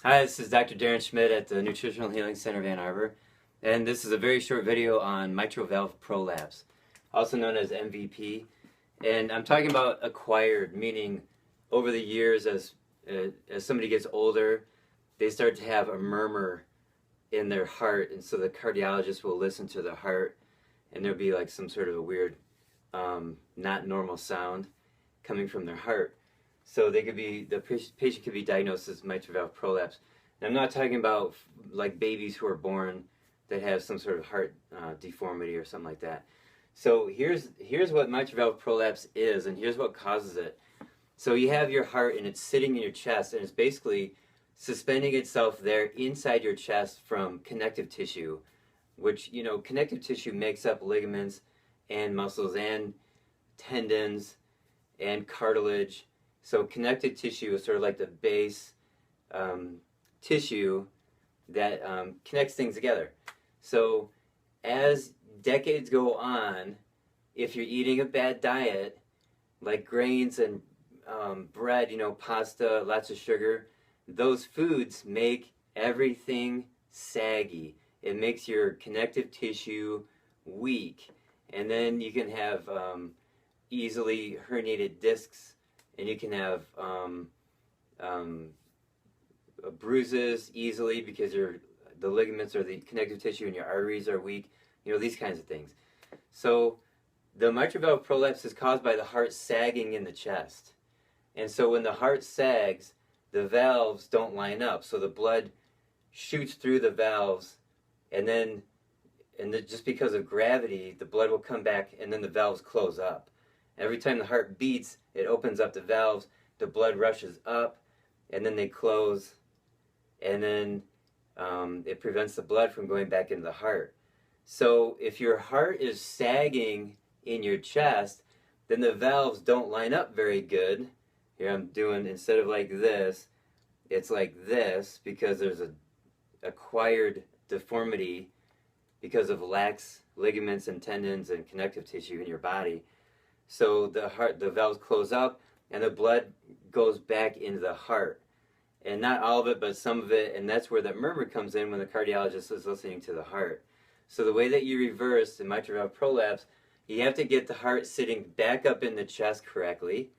Hi, this is Dr. Darren Schmidt at the Nutritional Healing Center of Ann Arbor, and this is a very short video on mitral valve prolapse, also known as MVP. And I'm talking about acquired, meaning over the years as somebody gets older, they start to have a murmur in their heart, and so the cardiologist will listen to the heart, and there'll be like some sort of a weird, not normal sound coming from their heart. So the patient could be diagnosed as mitral valve prolapse. And I'm not talking about like babies who are born that have some sort of heart deformity or something like that. So here's what mitral valve prolapse is, and here's what causes it. So you have your heart, and it's sitting in your chest, and it's basically suspending itself there inside your chest from connective tissue, which, you know, connective tissue makes up ligaments and muscles and tendons and cartilage. So connective tissue is sort of like the base tissue that connects things together. So as decades go on, if you're eating a bad diet, like grains and bread, you know, pasta, lots of sugar, those foods make everything saggy. It makes your connective tissue weak. And then you can have easily herniated discs, and you can have bruises easily because the ligaments or the connective tissue in your arteries are weak, you know, these kinds of things. So the mitral valve prolapse is caused by the heart sagging in the chest. And so when the heart sags, the valves don't line up, so the blood shoots through the valves, and then just because of gravity, the blood will come back, and then the valves close up. Every time the heart beats, it opens up the valves, the blood rushes up, and then they close, and then it prevents the blood from going back into the heart. So if your heart is sagging in your chest, then the valves don't line up very good. Here I'm doing, instead of like this, it's like this because there's an acquired deformity because of lax ligaments and tendons and connective tissue in your body. So the valves close up, and the blood goes back into the heart. And not all of it, but some of it, and that's where the murmur comes in when the cardiologist is listening to the heart. So the way that you reverse the mitral valve prolapse, you have to get the heart sitting back up in the chest correctly.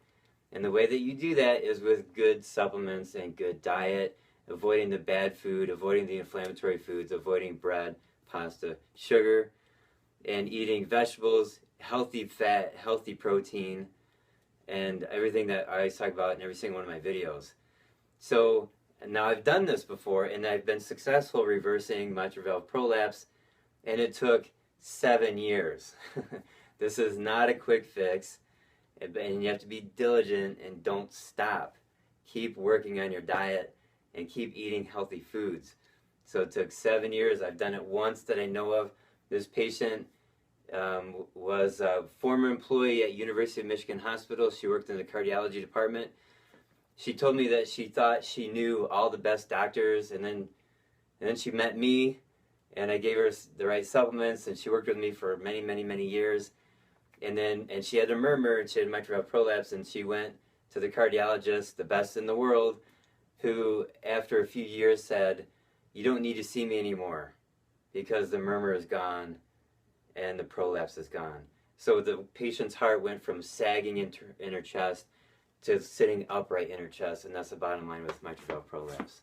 And the way that you do that is with good supplements and good diet, avoiding the bad food, avoiding the inflammatory foods, avoiding bread, pasta, sugar, and eating vegetables, healthy fat, healthy protein, and everything that I always talk about in every single one of my videos. So now I've done this before, and I've been successful reversing mitral valve prolapse, and it took 7 years. This is not a quick fix, and you have to be diligent and don't stop. Keep working on your diet and keep eating healthy foods. So it took 7 years. I've done it once that I know of. This patient was a former employee at University of Michigan Hospital. She worked in the cardiology department. She told me that she thought she knew all the best doctors, and then she met me, and I gave her the right supplements, and she worked with me for many, many, many years. And she had a murmur, and she had mitral valve prolapse, and she went to the cardiologist, the best in the world, who after a few years said, "You don't need to see me anymore because the murmur is gone and the prolapse is gone." So the patient's heart went from sagging in her chest to sitting upright in her chest, and that's the bottom line with mitral valve prolapse.